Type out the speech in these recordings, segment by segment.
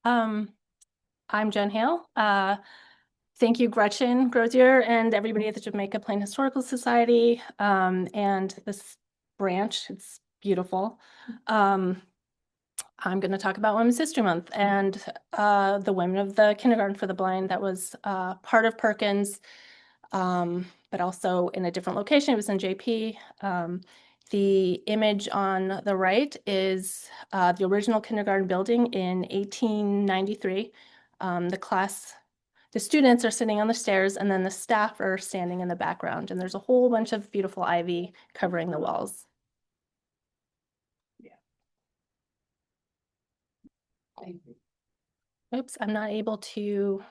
I'm Jen Hale. Thank you, Gretchen Grozier, and everybody at the Jamaica Plain Historical Society, and this branch. It's beautiful. I'm going to talk about Women's History Month and the Women of the Kindergarten for the Blind. That was part of Perkins, but also in a different location. It was in JP. The image on the right is the original kindergarten building in 1893. The students are sitting on the stairs, and then the staff are standing in the background, and there's a whole bunch of beautiful ivy covering the walls. Yeah. Oops, I'm not able to.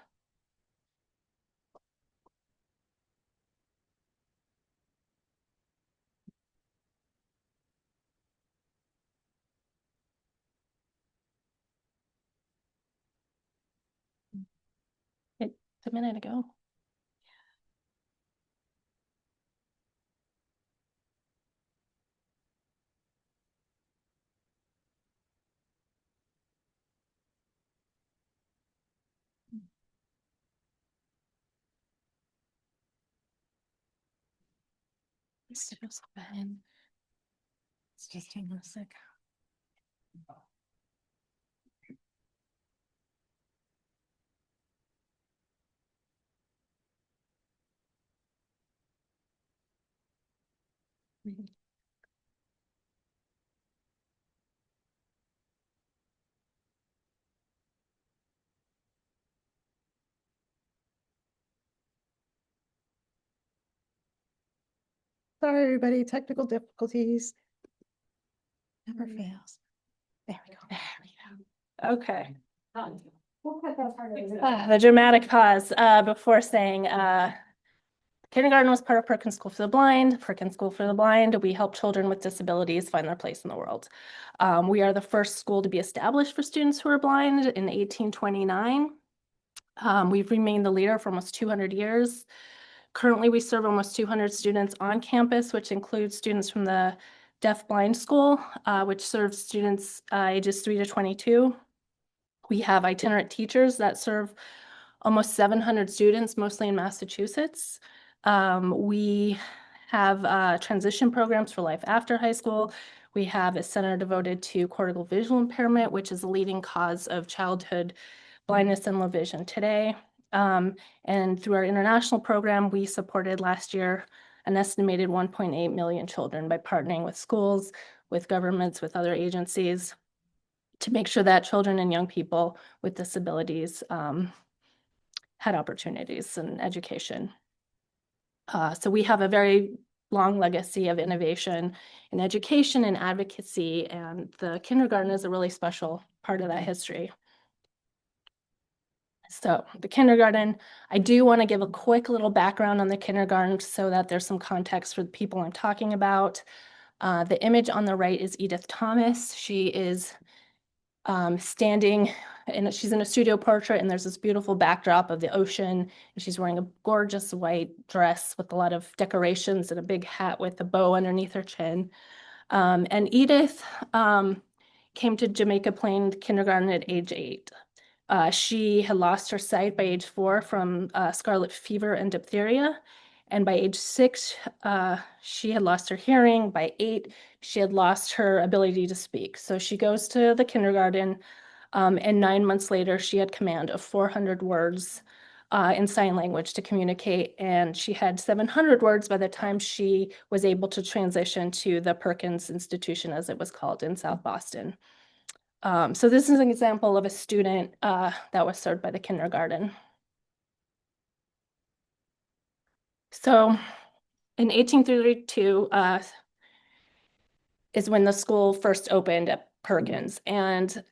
It's a minute ago. It's just hang on a sec. Sorry, everybody, technical difficulties. Never fails. There we go. There we go. Okay. The dramatic pause before saying kindergarten was part of Perkins School for the Blind. Perkins School for the Blind, we help children with disabilities find their place in the world. We are the first school to be established for students who are blind in 1829. We've remained the leader for almost 200 years. Currently, we serve almost 200 students on campus, which includes students from the deaf-blind school, which serves students ages 3 to 22. We have itinerant teachers that serve almost 700 students, mostly in Massachusetts. We have transition programs for life after high school. We have a center devoted to cortical visual impairment, which is a leading cause of childhood blindness and low vision today. And through our international program, we supported last year an estimated 1.8 million children by partnering with schools, with governments, with other agencies to make sure that children and young people with disabilities had opportunities and education. So we have a very long legacy of innovation in education and advocacy, and the kindergarten is a really special part of that history. So the kindergarten, I do want to give a quick little background on the kindergarten so that there's some context for the people I'm talking about. The image on the right is Edith Thomas. She is standing, and she's in a studio portrait, and there's this beautiful backdrop of the ocean, and she's wearing a gorgeous white dress with a lot of decorations and a big hat with a bow underneath her chin. And Edith came to Jamaica Plain Kindergarten at age 8. She had lost her sight by age 4 from scarlet fever and diphtheria. And by age 6, she had lost her hearing. By 8, she had lost her ability to speak. So she goes to the kindergarten, and 9 months later, she had command of 400 words in sign language to communicate. And she had 700 words by the time she was able to transition to the Perkins Institution, as it was called, in South Boston. So this is an example of a student that was served by the kindergarten. So in 1832 is when the school first opened at Perkins, and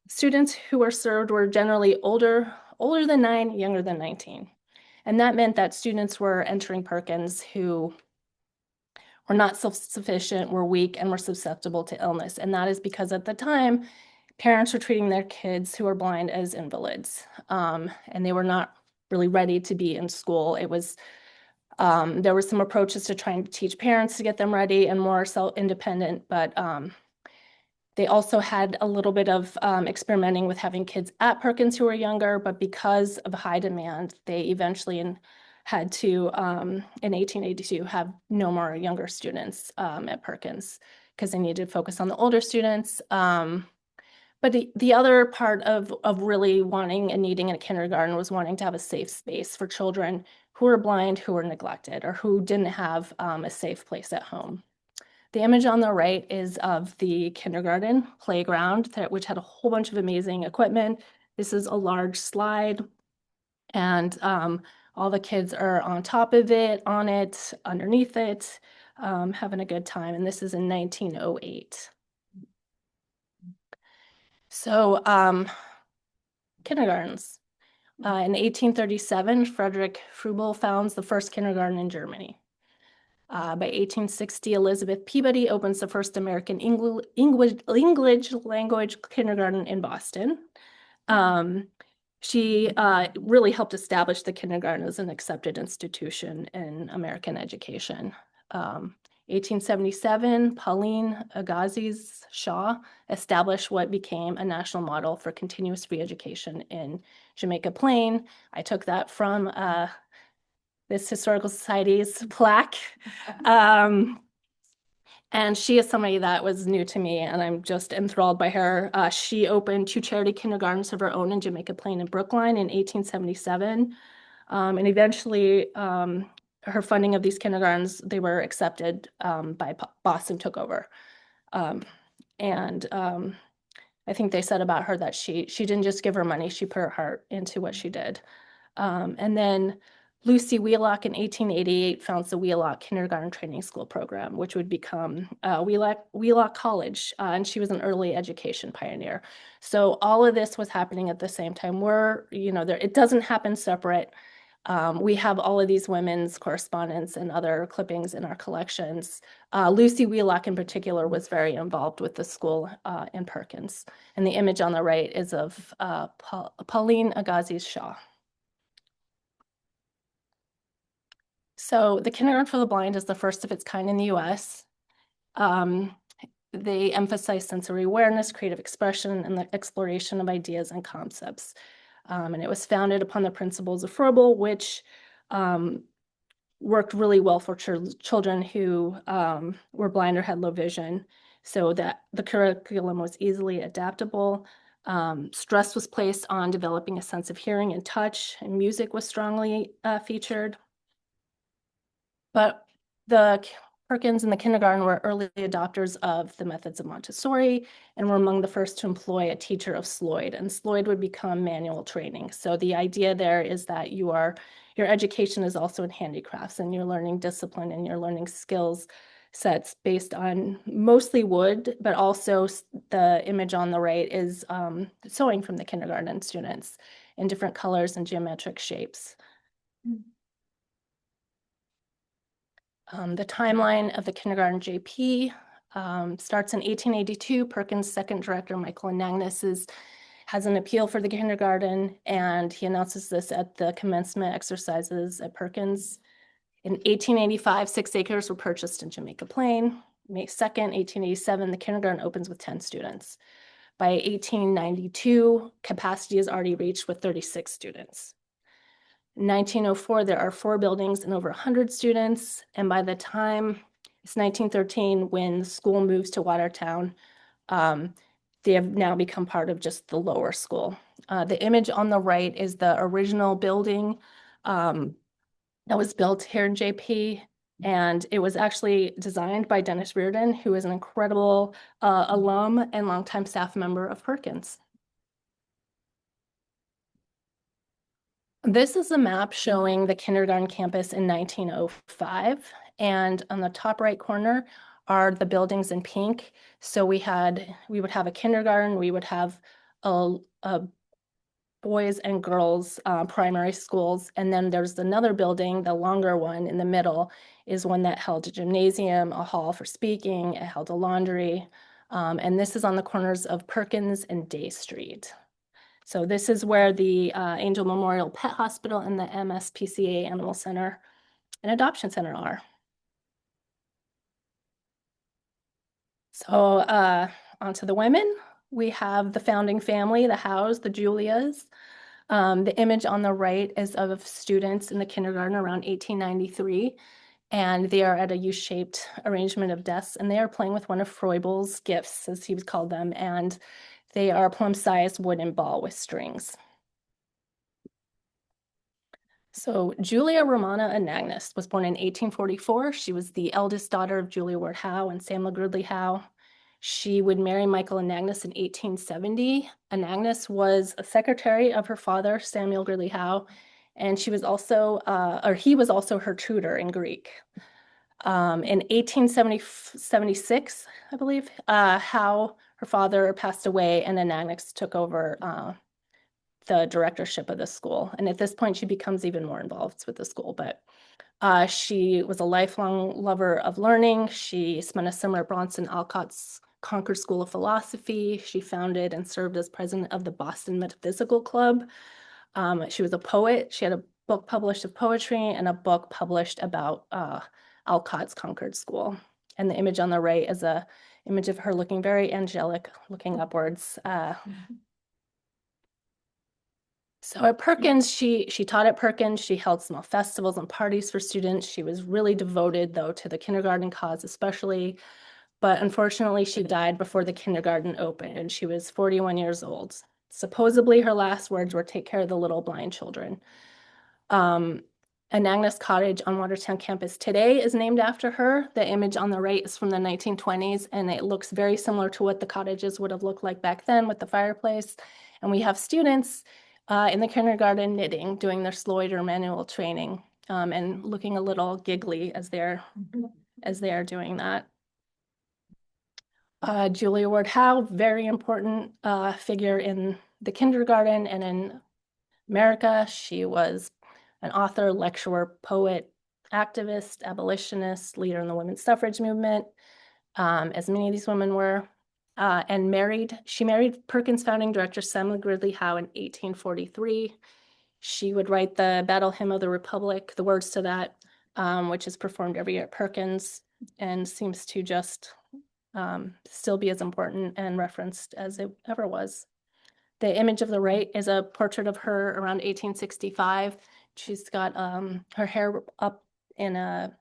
students who were served were generally older than 9, younger than 19. And that meant that students were entering Perkins who were not self-sufficient, were weak, and were susceptible to illness. And that is because at the time, parents were treating their kids who were blind as invalids, and they were not really ready to be in school. It was there were some approaches to trying to teach parents to get them ready and more self-independent, but They also had a little bit of experimenting with having kids at Perkins who were younger, but because of high demand, they eventually had to, in 1882, have no more younger students at Perkins because they needed to focus on the older students. But the other part of really wanting and needing a kindergarten was wanting to have a safe space for children who were blind, who were neglected, or who didn't have a safe place at home. The image on the right is of the kindergarten playground, which had a whole bunch of amazing equipment. This is a large slide, and all the kids are on top of it, on it, underneath it, having a good time. And this is in 1908. So kindergartens. In 1837, Frederick Froebel founds the first kindergarten in Germany. By 1860, Elizabeth Peabody opens the first American English language kindergarten in Boston. She really helped establish the kindergarten as an accepted institution in American education. 1877, Pauline Agassiz Shaw established what became a national model for continuous free education in Jamaica Plain. I took that from this Historical Society's plaque. And she is somebody that was new to me, and I'm just enthralled by her. She opened 2 charity kindergartens of her own in Jamaica Plain and Brookline in 1877. And eventually, her funding of these kindergartens, they were accepted by Boston took over. I think they said about her that she didn't just give her money, she put her heart into what she did. And then Lucy Wheelock in 1888 founds the Wheelock Kindergarten Training School program, which would become Wheelock College, and she was an early education pioneer. So all of this was happening at the same time. It doesn't happen separate. We have all of these women's correspondence and other clippings in our collections. Lucy Wheelock in particular was very involved with the school in Perkins. And the image on the right is of Pauline Agassiz Shaw. So the Kindergarten for the Blind is the first of its kind in the US. They emphasize sensory awareness, creative expression, and the exploration of ideas and concepts. And it was founded upon the principles of Froebel, which worked really well for children who were blind or had low vision, so that the curriculum was easily adaptable. Stress was placed on developing a sense of hearing and touch, and music was strongly featured. But the Perkins and the kindergarten were early adopters of the methods of Montessori and were among the first to employ a teacher of Sloyd, and Sloyd would become manual training. So the idea there is that your education is also in handicrafts, and you're learning discipline and you're learning skills sets based on mostly wood, but also the image on the right is sewing from the kindergarten students in different colors and geometric shapes. The timeline of the kindergarten JP starts in 1882. Perkins' second director, Michael Anagnos, has an appeal for the kindergarten, and he announces this at the commencement exercises at Perkins. In 1885, 6 acres were purchased in Jamaica Plain. May 2nd, 1887, the kindergarten opens with 10 students. By 1892, capacity is already reached with 36 students. In 1904, there are 4 buildings and over 100 students. And by the time it's 1913, when the school moves to Watertown, they have now become part of just the lower school. The image on the right is the original building that was built here in JP. And it was actually designed by Dennis Reardon, who is an incredible alum and longtime staff member of Perkins. This is a map showing the kindergarten campus in 1905. And on the top right corner are the buildings in pink. So we would have a kindergarten, we would have a boys and girls primary schools. And then there's another building, the longer one in the middle is one that held a gymnasium, a hall for speaking, it held a laundry. And this is on the corners of Perkins and Day Street. So this is where the Angel Memorial Pet Hospital and the MSPCA Animal Center and Adoption Center are. So onto the women. We have the founding family, the Howes, the Julias. The image on the right is of students in the kindergarten around 1893, and they are at a U-shaped arrangement of desks, and they are playing with one of Froebel's gifts, as he was called them, and they are a plum-sized wooden ball with strings. So Julia Romana Anagnost was born in 1844. She was the eldest daughter of Julia Ward Howe and Samuel Gridley Howe. She would marry Michael Anagnost in 1870. Anagnost was a secretary of her father, Samuel Gridley Howe, and she was also, he was also her tutor in Greek. In 1876, I believe, Howe, her father, passed away, and Anagnost took over the directorship of the school. And at this point, she becomes even more involved with the school. But she was a lifelong lover of learning. She spent a summer at Bronson Alcott's Concord School of Philosophy. She founded and served as president of the Boston Metaphysical Club. She was a poet. She had a book published of poetry and a book published about Alcott's Concord School. And the image on the right is a image of her looking very angelic, looking upwards. So at Perkins, she taught at Perkins. She held small festivals and parties for students. She was really devoted, though, to the kindergarten cause especially. But unfortunately, she died before the kindergarten opened, and she was 41 years old. Supposedly, her last words were, "Take care of the little blind children." Anagnost Cottage on Watertown campus today is named after her. The image on the right is from the 1920s, and it looks very similar to what the cottages would have looked like back then with the fireplace. And we have students in the kindergarten knitting, doing their Sloyd manual training, and looking a little giggly as they are doing that. Julia Ward Howe, very important figure in the kindergarten and in America. She was an author, lecturer, poet, activist, abolitionist, leader in the women's suffrage movement, as many of these women were, and she married Perkins founding director Samuel Gridley Howe in 1843. She would write the Battle Hymn of the Republic, the words to that, which is performed every year at Perkins and seems to just still be as important and referenced as it ever was. The image of the right is a portrait of her around 1865. She's got her hair up in a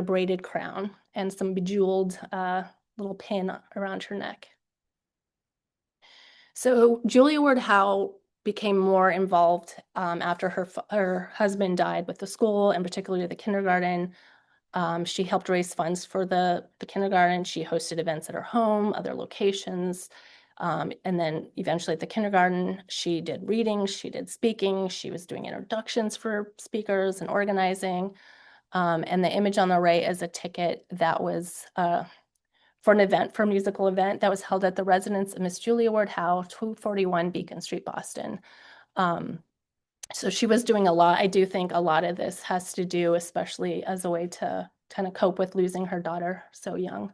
braided crown and some bejeweled little pin around her neck. So Julia Ward Howe became more involved after her husband died with the school, and particularly the kindergarten. She helped raise funds for the kindergarten. She hosted events at her home, other locations. And then eventually at the kindergarten, she did readings, she did speaking, she was doing introductions for speakers and organizing. And the image on the right is a ticket that was for a musical event that was held at the residence of Miss Julia Ward Howe, 241 Beacon Street, Boston. So she was doing a lot. I do think a lot of this has to do, especially as a way to kind of cope with losing her daughter so young.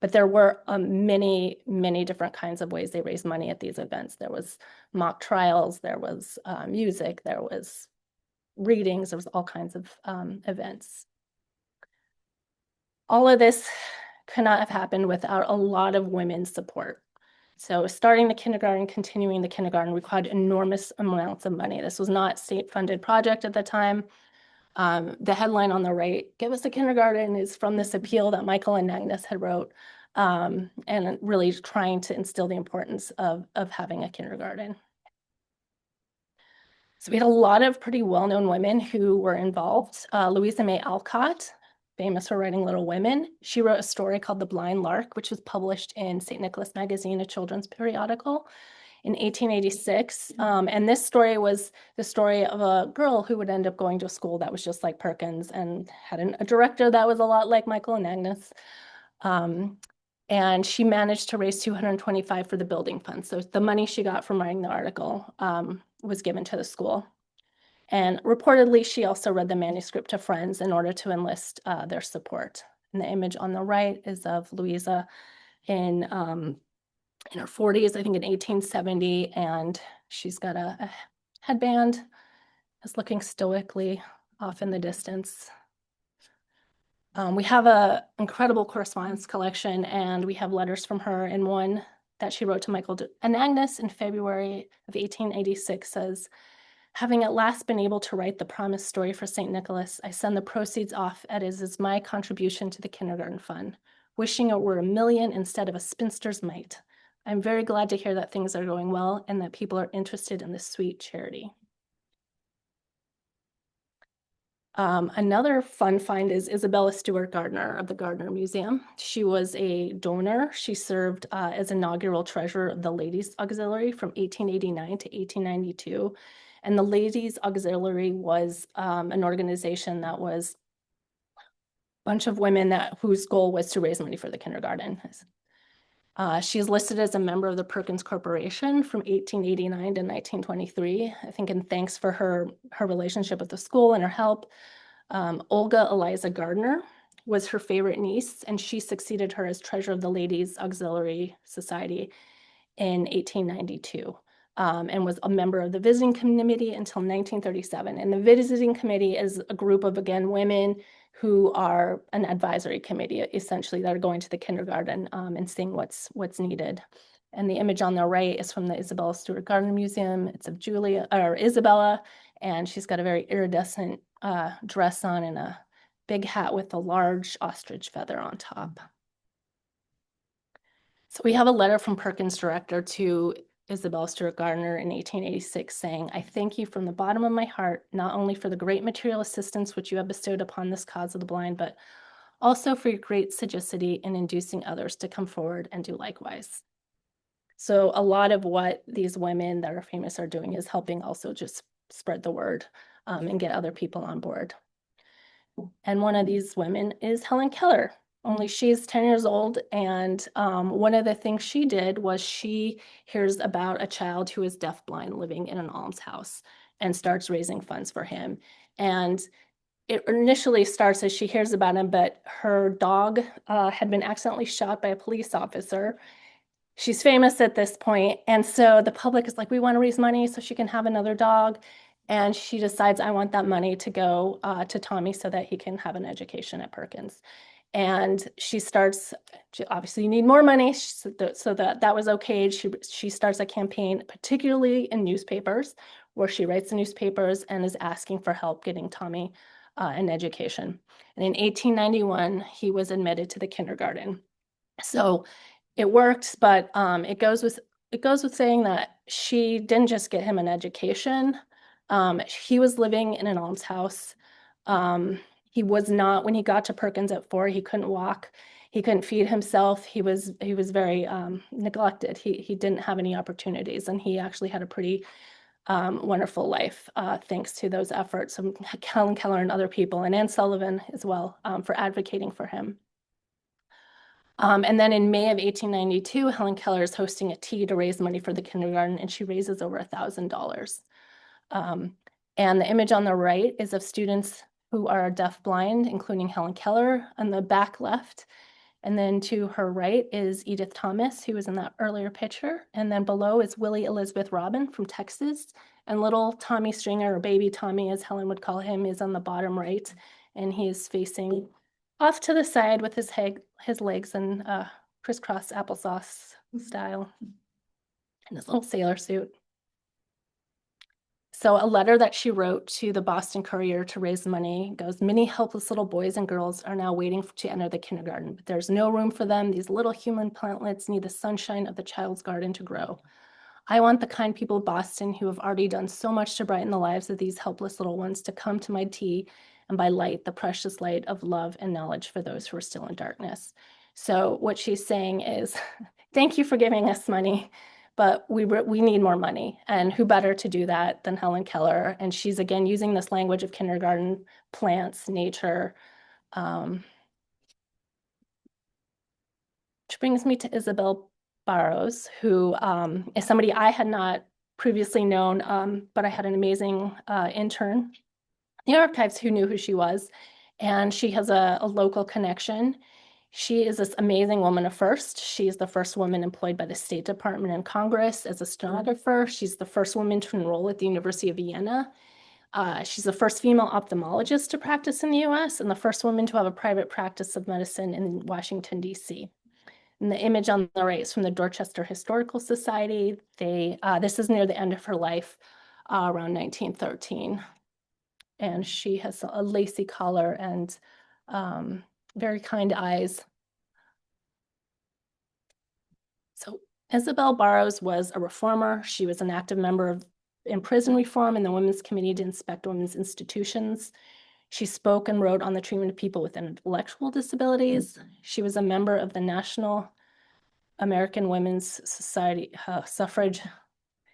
But there were many, many different kinds of ways they raised money at these events. There was mock trials, there was music, there was readings, there was all kinds of events. All of this could not have happened without a lot of women's support. So starting the kindergarten, continuing the kindergarten required enormous amounts of money. This was not a state-funded project at the time. The headline on the right, "Give us a kindergarten," is from this appeal that Michael Anagnost had wrote, and really trying to instill the importance of having a kindergarten. So we had a lot of pretty well-known women who were involved. Louisa May Alcott, famous for writing Little Women. She wrote a story called The Blind Lark, which was published in St. Nicholas Magazine, a children's periodical, in 1886. And this story was the story of a girl who would end up going to a school that was just like Perkins and had a director that was a lot like Michael Anagnost. And she managed to raise $225 for the building fund. So the money she got from writing the article was given to the school. And reportedly, she also read the manuscript to friends in order to enlist their support. And the image on the right is of Louisa in her 40s, I think in 1870, and she's got a headband, is looking stoically off in the distance. We have an incredible correspondence collection, and we have letters from her, and one that she wrote to Michael and Agnes in February of 1886 says, "Having at last been able to write the promised story for St. Nicholas, I send the proceeds off as my contribution to the kindergarten fund, wishing it were 1,000,000 instead of a spinster's mite. I'm very glad to hear that things are going well and that people are interested in this sweet charity." Another fun find is Isabella Stewart Gardner of the Gardner Museum. She was a donor. She served as inaugural treasurer of the Ladies Auxiliary from 1889 to 1892. And the Ladies Auxiliary was an organization that was a bunch of women whose goal was to raise money for the kindergarten. She is listed as a member of the Perkins Corporation from 1889 to 1923, I think in thanks for her relationship with the school and her help. Olga Eliza Gardner was her favorite niece, and she succeeded her as treasurer of the Ladies Auxiliary Society in 1892, and was a member of the visiting committee until 1937. And the visiting committee is a group of, again, women who are an advisory committee, essentially, that are going to the kindergarten and seeing what's needed. And the image on the right is from the Isabella Stewart Gardner Museum. It's of Isabella, and she's got a very iridescent dress on and a big hat with a large ostrich feather on top. So we have a letter from Perkins director to Isabella Stewart Gardner in 1886 saying, "I thank you from the bottom of my heart, not only for the great material assistance which you have bestowed upon this cause of the blind, but also for your great sagacity in inducing others to come forward and do likewise." So a lot of what these women that are famous are doing is helping also just spread the word and get other people on board. And one of these women is Helen Keller. Only she's 10 years old. And one of the things she did was she hears about a child who is deafblind living in an almshouse and starts raising funds for him. And it initially starts as she hears about him, but her dog had been accidentally shot by a police officer. She's famous at this point, and so the public is like, "We want to raise money so she can have another dog." And she decides, "I want that money to go to Tommy so that he can have an education at Perkins." And she obviously you need more money, so that was okay. She starts a campaign, particularly in newspapers, where she writes the newspapers and is asking for help getting Tommy an education. And in 1891, he was admitted to the kindergarten. So it worked, but it goes with saying that she didn't just get him an education. He was living in an almshouse. He was not, when he got to Perkins at 4, he couldn't walk. He couldn't feed himself. He was very neglected. He didn't have any opportunities, and he actually had a pretty wonderful life thanks to those efforts of Helen Keller and other people, and Anne Sullivan as well, for advocating for him. And then in May of 1892, Helen Keller is hosting a tea to raise money for the kindergarten, and she raises over $1,000. And the image on the right is of students who are deafblind, including Helen Keller on the back left. And then to her right is Edith Thomas, who was in that earlier picture. And then below is Willie Elizabeth Robin from Texas. And little Tommy Stringer, or baby Tommy, as Helen would call him, is on the bottom right. And he is facing off to the side with his legs in crisscross applesauce style in his little sailor suit. So a letter that she wrote to the Boston Courier to raise money goes, "Many helpless little boys and girls are now waiting to enter the kindergarten, but there's no room for them. These little human plantlets need the sunshine of the child's garden to grow. I want the kind people of Boston who have already done so much to brighten the lives of these helpless little ones to come to my tea and by light, the precious light of love and knowledge for those who are still in darkness." So what she's saying is, thank you for giving us money, but we need more money. And who better to do that than Helen Keller? And she's again using this language of kindergarten, plants, nature. Which brings me to Isabel Barrows, who is somebody I had not previously known, but I had an amazing intern in the archives who knew who she was. And she has a local connection. She is this amazing woman of first. She's the first woman employed by the State Department and Congress as a stenographer. She's the first woman to enroll at the University of Vienna. She's the first female ophthalmologist to practice in the US and the first woman to have a private practice of medicine in Washington, D.C. And the image on the right is from the Dorchester Historical Society. This is near the end of her life, around 1913. And she has a lacy collar and very kind eyes. So Isabel Barrows was a reformer. She was an active member in prison reform and the Women's Committee to inspect women's institutions. She spoke and wrote on the treatment of people with intellectual disabilities. She was a member of the National American Women's Society suffrage. I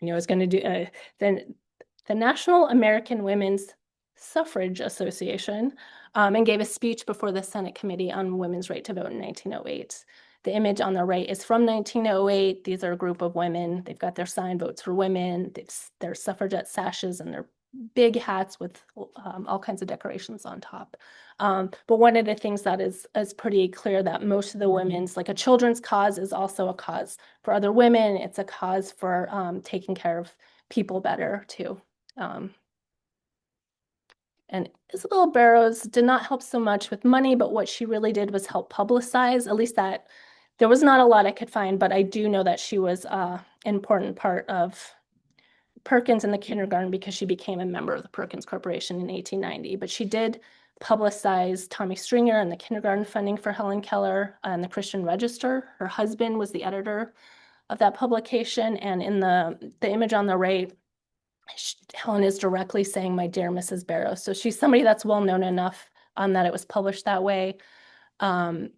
knew I was going to do the National American Women's Suffrage Association, and gave a speech before the Senate Committee on Women's Right to Vote in 1908. The image on the right is from 1908. These are a group of women. They've got their sign Votes for Women. Their suffragette sashes and their big hats with all kinds of decorations on top. But one of the things that is pretty clear that most of the women's, like a children's cause is also a cause for other women. It's a cause for taking care of people better too. And Isabel Barrows did not help so much with money, but what she really did was help publicize, at least that there was not a lot I could find, but I do know that she was an important part of Perkins in the kindergarten because she became a member of the Perkins Corporation in 1890. But she did publicize Tommy Stringer and the kindergarten funding for Helen Keller and the Christian Register. Her husband was the editor of that publication. And in the image on the right, Helen is directly saying, "My dear Mrs. Barrows." So she's somebody that's well known enough that it was published that way. What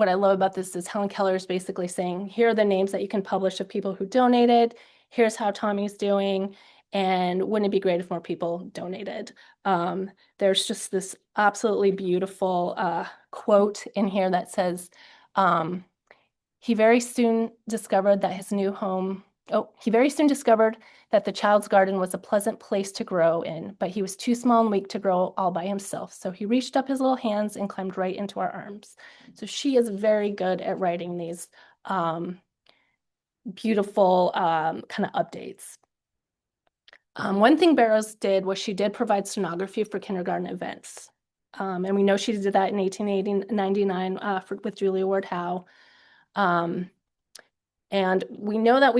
I love about this is Helen Keller is basically saying, here are the names that you can publish of people who donated. Here's how Tommy's doing. And wouldn't it be great if more people donated? There's just this absolutely beautiful quote in here that says, he very soon discovered that the child's garden was a pleasant place to grow in, but he was too small and weak to grow all by himself. So he reached up his little hands and climbed right into our arms. So she is very good at writing these beautiful kind of updates. One thing Barrows did was she did provide stenography for kindergarten events. And we know she did that in 1899 with Julia Ward Howe. And we know that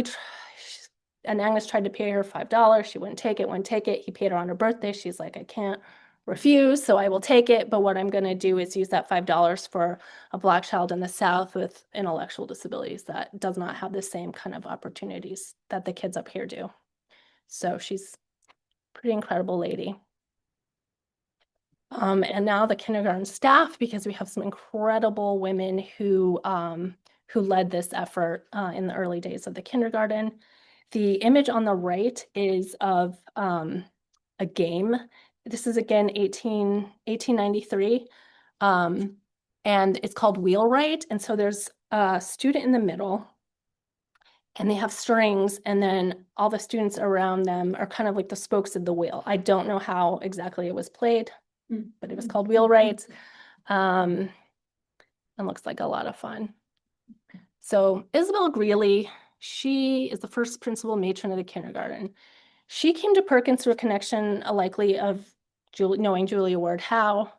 and Agnes tried to pay her $5. She wouldn't take it. He paid her on her birthday. She's like, I can't refuse, so I will take it. But what I'm going to do is use that $5 for a Black child in the South with intellectual disabilities that does not have the same kind of opportunities that the kids up here do. So she's a pretty incredible lady. And now the kindergarten staff, because we have some incredible women who led this effort in the early days of the kindergarten. The image on the right is of a game. This is again 1893. And it's called Wheelwright. And so there's a student in the middle and they have strings, and then all the students around them are kind of like the spokes of the wheel. I don't know how exactly it was played, but it was called Wheelwright. And looks like a lot of fun. So Isabel Greeley, she is the first principal matron of the kindergarten. She came to Perkins through a connection, likely of knowing Julia Ward Howe.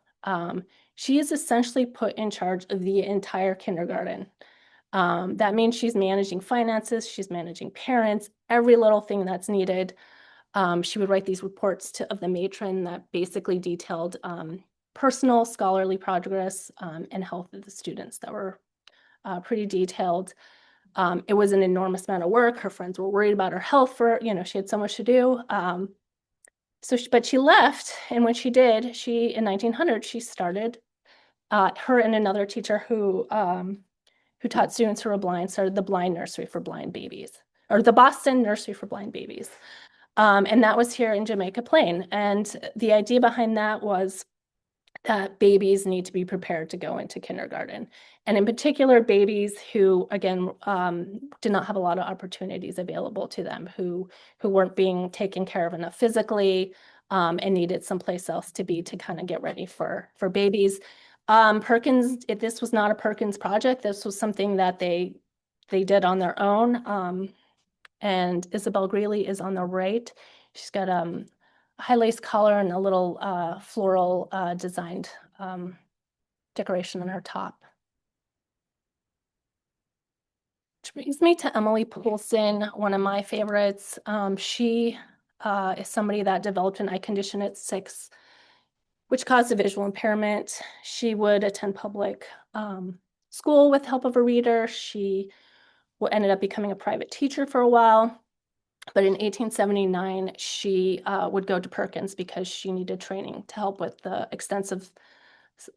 She is essentially put in charge of the entire kindergarten. That means she's managing finances, she's managing parents, every little thing that's needed. She would write these reports of the matron that basically detailed personal scholarly progress and health of the students that were pretty detailed. It was an enormous amount of work. Her friends were worried about her health she had so much to do. But she left, and when she did, in 1900, she started, her and another teacher who taught students who were blind, started the Blind Nursery for Blind Babies, or the Boston Nursery for Blind Babies. And that was here in Jamaica Plain. And the idea behind that was that babies need to be prepared to go into kindergarten. And in particular, babies who, again, did not have a lot of opportunities available to them, who weren't being taken care of enough physically and needed someplace else to be to kind of get ready for babies. Perkins, this was not a Perkins project. This was something that they did on their own. And Isabel Greeley is on the right. She's got high lace collar and a little floral designed decoration on her top. Which brings me to Emily Poulsen, one of my favorites. She is somebody that developed an eye condition at 6, which caused a visual impairment. She would attend public school with the help of a reader. She ended up becoming a private teacher for a while. But in 1879, she would go to Perkins because she needed training to help with the extensive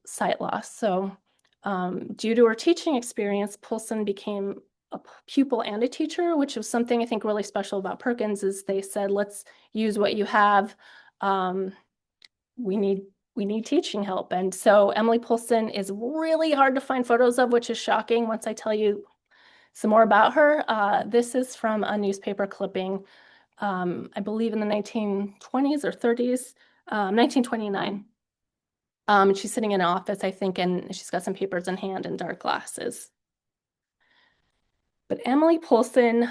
sight loss. So due to her teaching experience, Poulsen became a pupil and a teacher, which was something I think really special about Perkins is they said, let's use what you have. We need teaching help. And so Emily Poulsen is really hard to find photos of, which is shocking once I tell you some more about her. This is from a newspaper clipping, I believe in the 1920s or 30s, 1929. She's sitting in an office, I think, and she's got some papers in hand and dark glasses. But Emily Poulsen,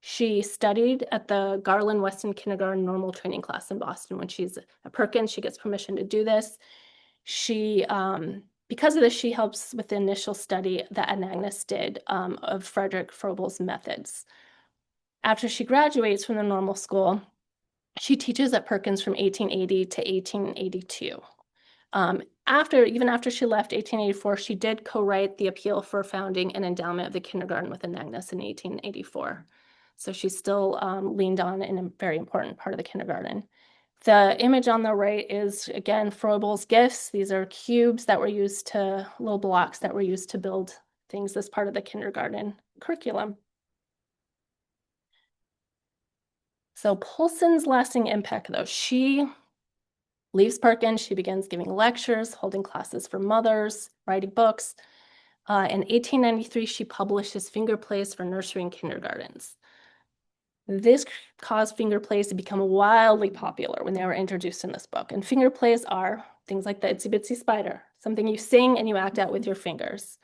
she studied at the Garland Weston Kindergarten Normal Training class in Boston. When she's at Perkins, she gets permission to do this. She, because of this, she helps with the initial study that Agnes did of Frederick Froebel's methods. After she graduates from the normal school, she teaches at Perkins from 1880 to 1882. Even after she left 1884, she did co-write the appeal for founding an endowment of the kindergarten with Agnes in 1884. So she's still leaned on in a very important part of the kindergarten. The image on the right is, again, Froebel's gifts. These are cubes that were used to, little blocks that were used to build things as part of the kindergarten curriculum. So Poulsen's lasting impact, though, she leaves Perkins, she begins giving lectures, holding classes for mothers, writing books. In 1893, she publishes finger plays for nursery and kindergartens. This caused finger plays to become wildly popular when they were introduced in this book. And finger plays are things like the Itsy Bitsy Spider, something you sing and you act out with your fingers.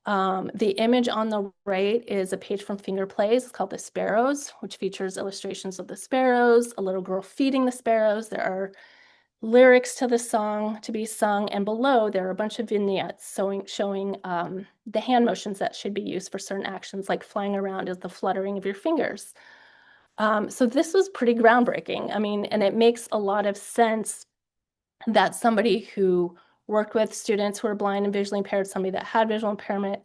The image on the right is a page from Finger Plays. It's called The Sparrows, which features illustrations of the sparrows, a little girl feeding the sparrows. There are lyrics to the song to be sung, and below there are a bunch of vignettes showing the hand motions that should be used for certain actions, like flying around is the fluttering of your fingers. So this was pretty groundbreaking. I mean, and it makes a lot of sense that somebody who worked with students who are blind and visually impaired, somebody that had visual impairment,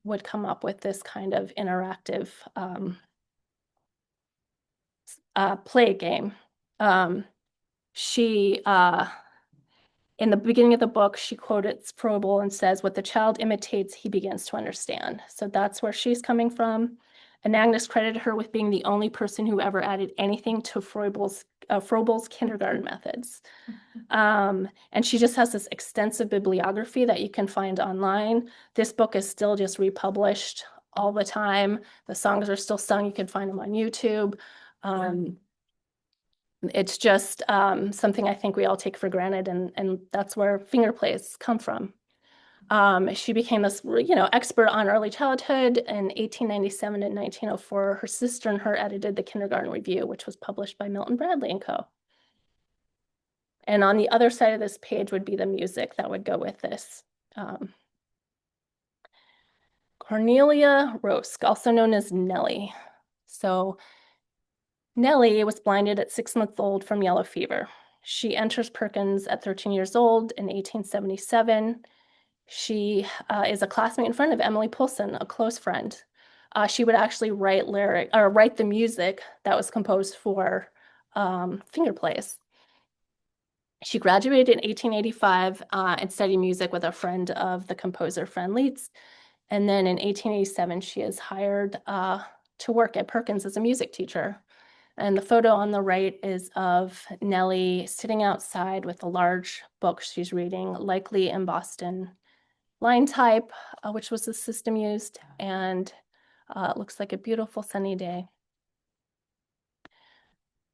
would come up with this kind of interactive play game. In the beginning of the book, she quotes Froebel and says, what the child imitates, he begins to understand. So that's where she's coming from. And Agnes credited her with being the only person who ever added anything to Froebel's kindergarten methods. And she just has this extensive bibliography that you can find online. This book is still just republished all the time. The songs are still sung. You can find them on YouTube. It's just something I think we all take for granted, and that's where finger plays come from. She became this, expert on early childhood. In 1897 and 1904, her sister and her edited the Kindergarten Review, which was published by Milton Bradley and Co. And on the other side of this page would be the music that would go with this. Cornelia Rosk, also known as Nellie. So Nellie was blinded at 6 months old from yellow fever. She enters Perkins at 13 years old in 1877. She is a classmate in front of Emily Poulsen, a close friend. She would actually write the music that was composed for finger plays. She graduated in 1885 and studied music with a friend of the composer, Fred Leitz. And then in 1887, she is hired to work at Perkins as a music teacher. And the photo on the right is of Nellie sitting outside with a large book she's reading, likely in Boston line type, which was the system used. And it looks like a beautiful sunny day.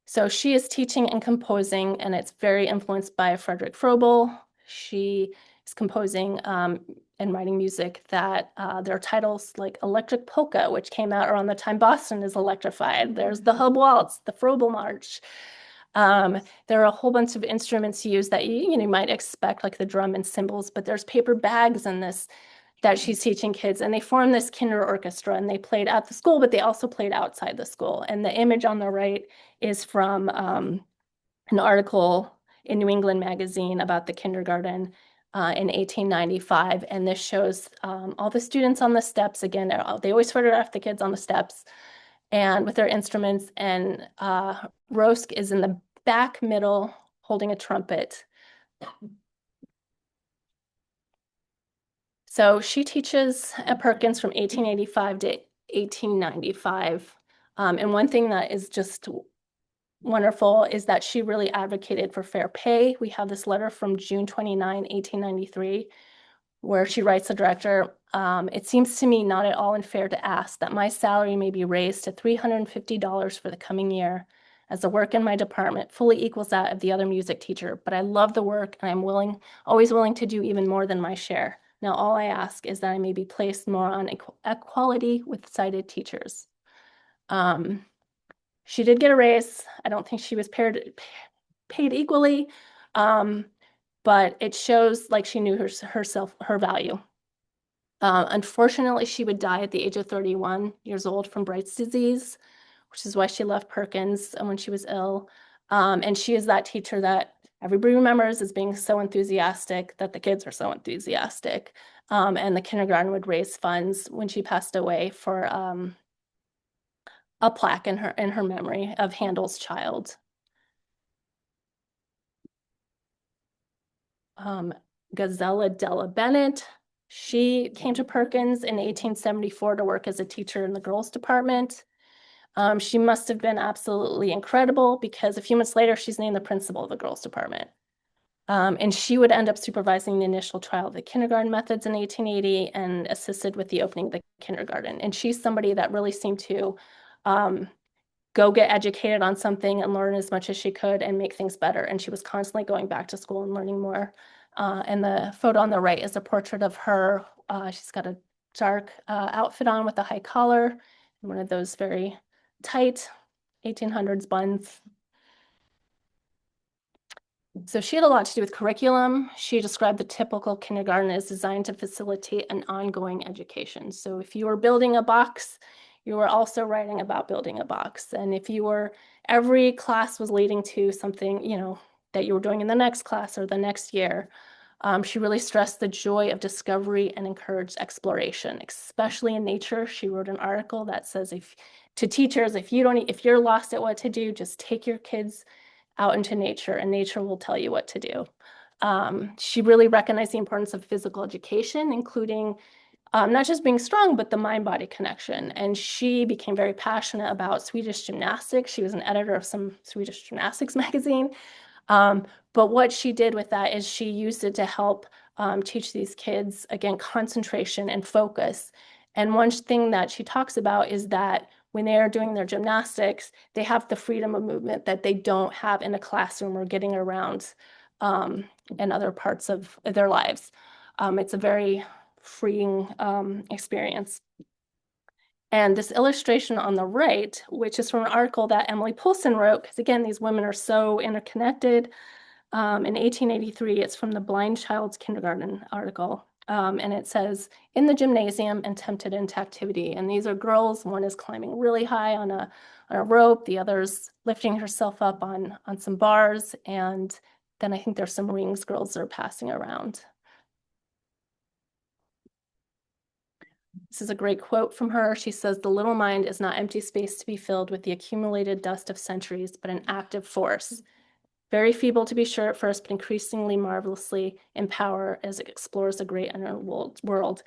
So she is teaching and composing, and it's very influenced by Frederick Froebel. She is composing and writing music that there are titles like Electric Polka, which came out around the time Boston is electrified. There's the Hub Waltz, the Froebel March. There are a whole bunch of instruments used that you might expect, like the drum and cymbals, but there's paper bags in this that she's teaching kids, and they formed this kinder orchestra, and they played at the school, but they also played outside the school. And the image on the right is from an article in New England Magazine about the kindergarten in 1895, and this shows all the students on the steps. Again, they always photograph the kids on the steps and with their instruments, and Rosk is in the back middle holding a trumpet. So she teaches at Perkins from 1885 to 1895. And one thing that is just wonderful is that she really advocated for fair pay. We have this letter from June 29, 1893, where she writes the director, it seems to me not at all unfair to ask that my salary may be raised to $350 for the coming year, as the work in my department fully equals that of the other music teacher, but I love the work and I'm always willing to do even more than my share. Now all I ask is that I may be placed more on equality with sighted teachers. She did get a raise. I don't think she was paid equally, but it shows like she knew herself, her value. Unfortunately, she would die at the age of 31 years old from Bright's disease, which is why she left Perkins when she was ill. And she is that teacher that everybody remembers as being so enthusiastic, that the kids are so enthusiastic. And the kindergarten would raise funds when she passed away for a plaque in her memory of Handel's child. Gazella Della Bennett. She came to Perkins in 1874 to work as a teacher in the girls' department. She must have been absolutely incredible because a few months later, she's named the principal of the girls' department. And she would end up supervising the initial trial of the kindergarten methods in 1880 and assisted with the opening of the kindergarten. And she's somebody that really seemed to go get educated on something and learn as much as she could and make things better. And she was constantly going back to school and learning more. And the photo on the right is a portrait of her. She's got a dark outfit on with a high collar and one of those very tight 1800s buns. So she had a lot to do with curriculum. She described the typical kindergarten as designed to facilitate an ongoing education. So if you were building a box, you were also writing about building a box. And if every class was leading to something, that you were doing in the next class or the next year. She really stressed the joy of discovery and encouraged exploration, especially in nature. She wrote an article that says to teachers, if you're lost at what to do, just take your kids out into nature and nature will tell you what to do. She really recognized the importance of physical education, including not just being strong, but the mind-body connection. And she became very passionate about Swedish gymnastics. She was an editor of some Swedish gymnastics magazine. But what she did with that is she used it to help teach these kids, again, concentration and focus. And one thing that she talks about is that when they are doing their gymnastics, they have the freedom of movement that they don't have in a classroom or getting around in other parts of their lives. It's a very freeing experience. And this illustration on the right, which is from an article that Emily Poulsen wrote, because again, these women are so interconnected. In 1883, it's from the Blind Child's Kindergarten article. And it says, in the gymnasium and tempted into activity. And these are girls. One is climbing really high on a rope. The other's lifting herself up on some bars. And then I think there's some rings girls are passing around. This is a great quote from her. She says, the little mind is not empty space to be filled with the accumulated dust of centuries, but an active force. Very feeble to be sure at first, but increasingly marvelously in power as it explores a great inner world.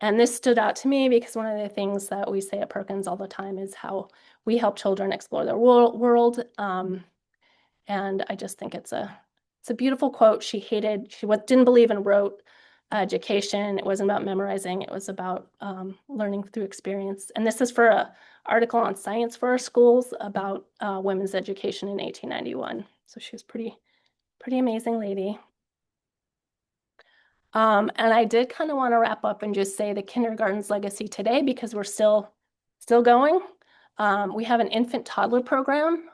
And this stood out to me because one of the things that we say at Perkins all the time is how we help children explore their world. And I just think it's a beautiful quote. She didn't believe in rote education. It wasn't about memorizing. It was about learning through experience. And this is for an article on science for our schools about women's education in 1891. So she was pretty amazing lady. And I did kind of want to wrap up and just say the kindergarten's legacy today, because we're still going. We have an infant toddler program,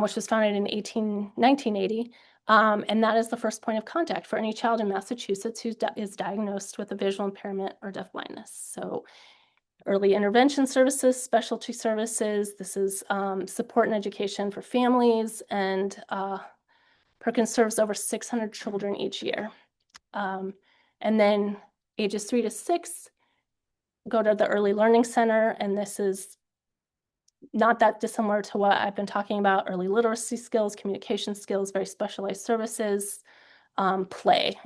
which was founded in 1980. And that is the first point of contact for any child in Massachusetts who is diagnosed with a visual impairment or deafblindness. So early intervention services, specialty services, this is support and education for families, and Perkins serves over 600 children each year. And then ages 3 to 6 go to the Early Learning Center, and this is not that dissimilar to what I've been talking about: early literacy skills, communication skills, very specialized services, play.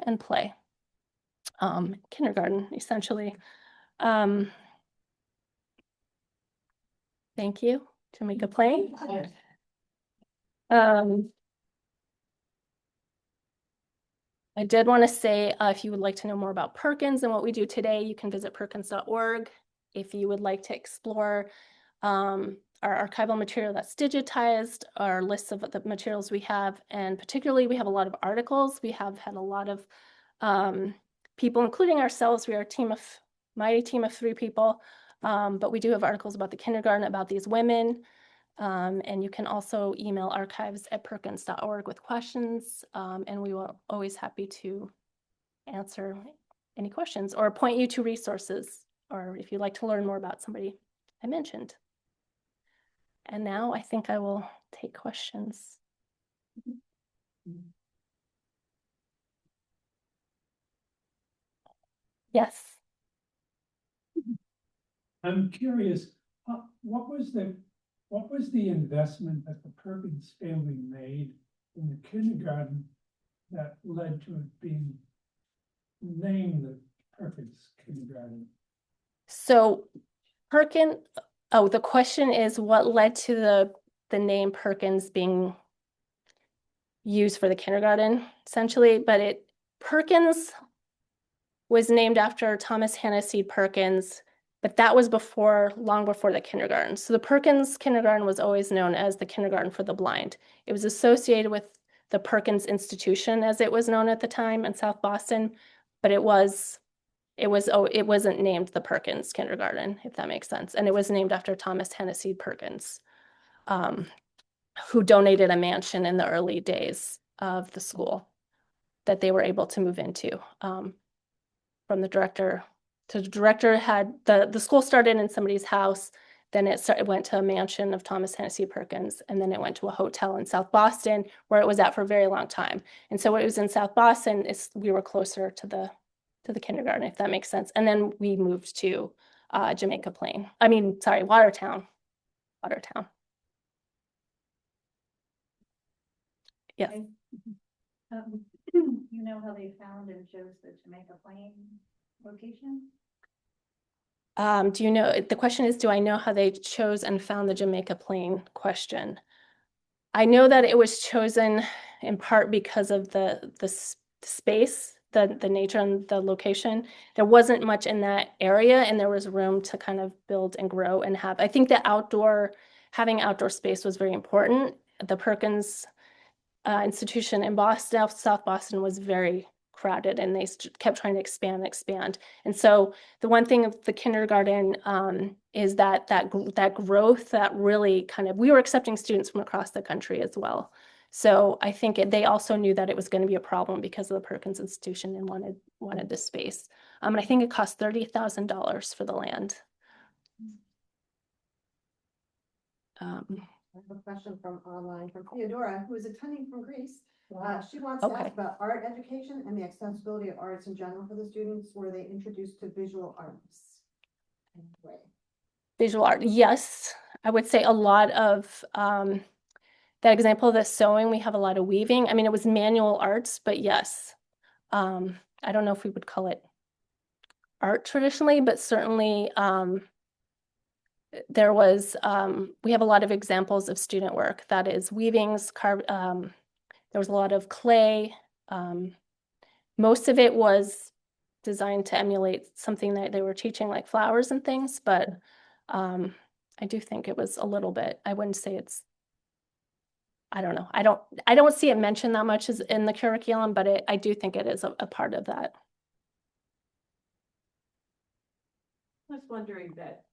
Kindergarten, essentially. Thank you, Jamaica Plain. I did want to say, if you would like to know more about Perkins and what we do today, you can visit perkins.org. If you would like to explore our archival material that's digitized, our lists of the materials we have, and particularly we have a lot of articles. We have had a lot of people, including ourselves. We are a mighty team of 3 people, but we do have articles about the kindergarten, about these women. And you can also email archives@perkins.org with questions, and we will always happy to answer any questions or point you to resources, or if you'd like to learn more about somebody I mentioned. And now I think I will take questions. Yes. I'm curious, what was the investment that the Perkins family made in the kindergarten that led to it being named the Perkins Kindergarten? So the question is what led to the name Perkins being used for the kindergarten, essentially, but Perkins was named after Thomas Hennessy Perkins, but that was long before the kindergarten. So the Perkins Kindergarten was always known as the Kindergarten for the Blind. It was associated with the Perkins Institution, as it was known at the time, in South Boston, but it wasn't named the Perkins Kindergarten, if that makes sense. And it was named after Thomas Hennessy Perkins, who donated a mansion in the early days of the school that they were able to move into. From the director. So the director had the school started in somebody's house, then it went to a mansion of Thomas Hennessy Perkins, and then it went to a hotel in South Boston where it was at for a very long time. And so when it was in South Boston, we were closer to the kindergarten, if that makes sense. And then we moved to Jamaica Plain. Watertown. Yes. You know how they found and chose the Jamaica Plain location? The question is, do I know how they chose and found the Jamaica Plain question? I know that it was chosen in part because of the space, the nature and the location. There wasn't much in that area, and there was room to kind of build and grow and have. I think having outdoor space was very important. The Perkins institution in Boston, South Boston, was very crowded, and they kept trying to expand. And so the one thing of the kindergarten is that growth that really we were accepting students from across the country as well. So I think they also knew that it was going to be a problem because of the Perkins Institution and wanted this space. And I think it cost $30,000 for the land. I have a question from online from Theodora, who is attending from Greece. She wants to ask about art education and the accessibility of arts in general for the students. Were they introduced to visual arts? Visual art, yes. I would say a lot of that example of the sewing, we have a lot of weaving. I mean, it was manual arts, but yes. I don't know if we would call it art traditionally, but certainly we have a lot of examples of student work that is weavings, there was a lot of clay. Most of it was designed to emulate something that they were teaching, like flowers and things, but I do think it was a little bit. I wouldn't say I don't know. I don't see it mentioned that much as in the curriculum, but I do think it is a part of that was wondering that,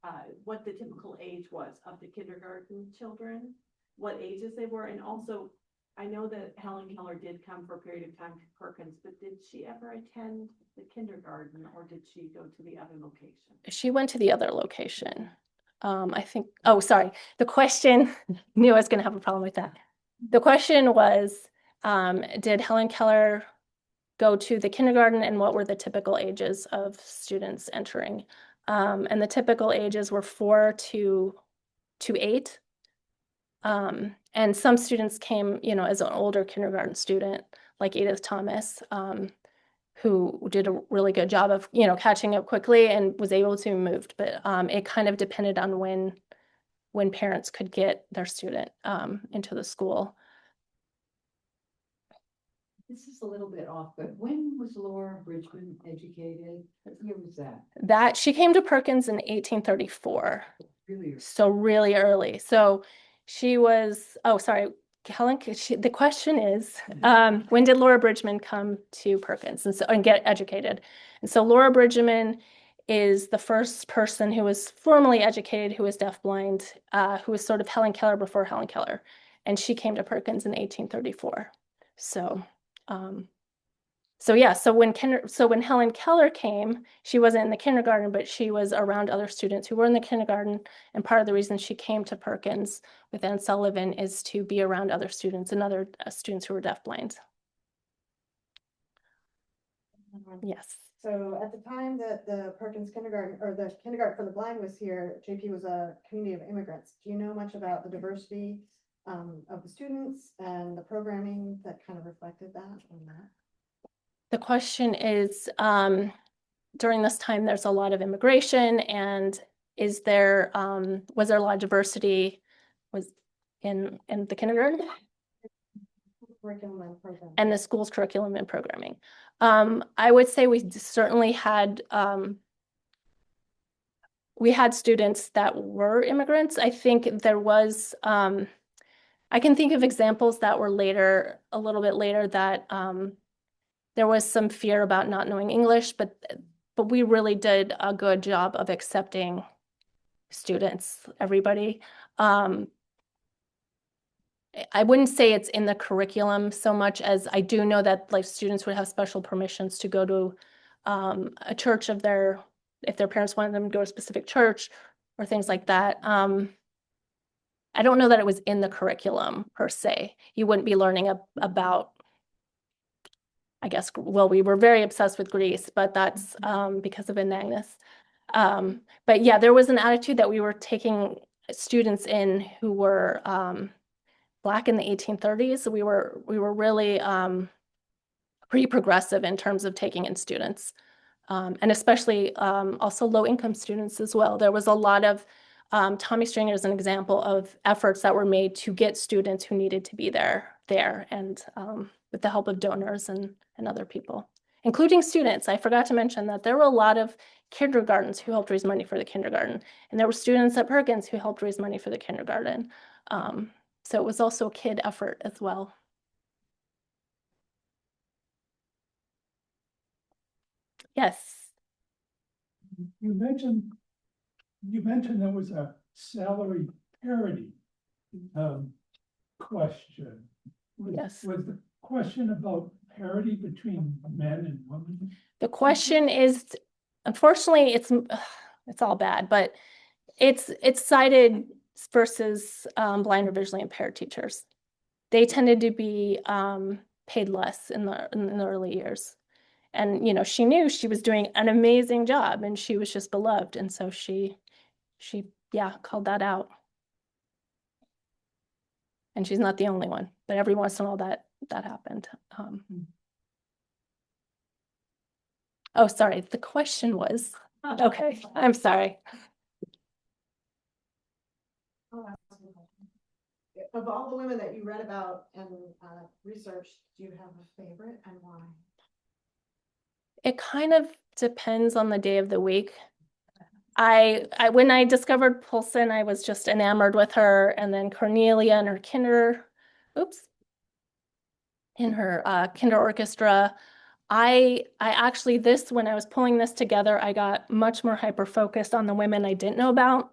what the typical age was of the kindergarten children, what ages they were, and also, I know that Helen Keller did come for a period of time to Perkins, but did she ever attend the kindergarten, or did she go to the other location? She went to the other location. I think, oh, sorry. The question, knew I was going to have a problem with that. The question was, did Helen Keller go to the kindergarten, and what were the typical ages of students entering? And the typical ages were 4 to 8. And some students came, as an older kindergarten student, like Edith Thomas, who did a really good job of, catching up quickly and was able to be moved. But it kind of depended on when parents could get their student into the school. This is a little bit off, but when was Laura Bridgman educated? What year was that? That she came to Perkins in 1834. Really? So really early. So she was, oh, sorry, Helen, the question is, when did Laura Bridgman come to Perkins and get educated? And so Laura Bridgman is the first person who was formally educated, who was deafblind, who was sort of Helen Keller before Helen Keller. And she came to Perkins in 1834. So when Helen Keller came, she wasn't in the kindergarten, but she was around other students who were in the kindergarten. And part of the reason she came to Perkins with Anne Sullivan is to be around other students and other students who were deafblind. Yes. So at the time that the Perkins kindergarten, or the kindergarten for the blind was here, JP was a community of immigrants. Do you know much about the diversity of the students and the programming that kind of reflected that on that? The question is, during this time, there's a lot of immigration, and was there a lot of diversity in the kindergarten? Curriculum and program. And the school's curriculum and programming. I would say we certainly had students that were immigrants. I think there was, I can think of examples that were a little bit later, that there was some fear about not knowing English, but we really did a good job of accepting students, everybody. I wouldn't say it's in the curriculum so much as I do know that students would have special permissions to go to a church if their parents wanted them to go to a specific church or things like that. I don't know that it was in the curriculum per se. You wouldn't be learning about, I guess, well, we were very obsessed with Greece, but that's because of Anagnis. But yeah, there was an attitude that we were taking students in who were Black in the 1830s. So we were really pretty progressive in terms of taking in students, and especially also low-income students as well. There was a lot of, Tommy Stringer is an example of efforts that were made to get students who needed to be there, and with the help of donors and other people, including students. I forgot to mention that there were a lot of kindergartens who helped raise money for the kindergarten, and there were students at Perkins who helped raise money for the kindergarten. So it was also a kid effort as well. Yes. You mentioned there was a salary parity question. Yes. Was the question about parity between men and women? The question is, unfortunately, it's all bad, but it's sighted versus blind or visually impaired teachers. They tended to be paid less in the early years. And, she knew she was doing an amazing job and she was just beloved. And so she called that out. And she's not the only one, but every once in a while that happened. Oh, sorry. The question was, okay, I'm sorry. Of all the women that you read about and researched, do you have a favorite and why? It kind of depends on the day of the week. When I discovered Poulsen, I was just enamored with her, and then Cornelia and her kinder orchestra. I actually, when I was pulling this together, I got much more hyper-focused on the women I didn't know about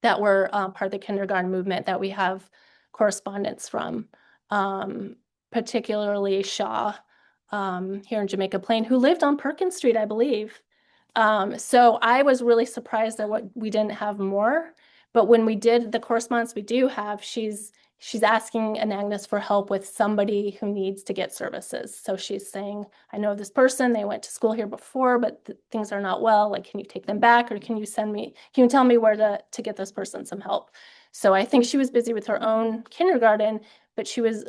that were part of the kindergarten movement that we have correspondence from, particularly Shaw here in Jamaica Plain, who lived on Perkins Street, I believe. So I was really surprised that we didn't have more. But when we did the correspondence we do have, she's asking Agnes for help with somebody who needs to get services. So she's saying, I know this person, they went to school here before, but things are not well. Like, can you take them back, or can you tell me where to get this person some help? So I think she was busy with her own kindergarten, but she was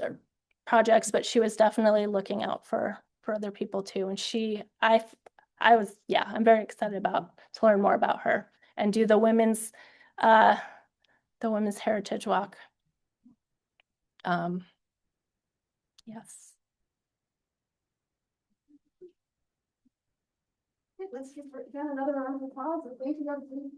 projects, but she was definitely looking out for other people too. And I'm very excited to learn more about her and do the women's heritage walk. Yes. Okay, let's give her again another round of applause. Thank you, everybody.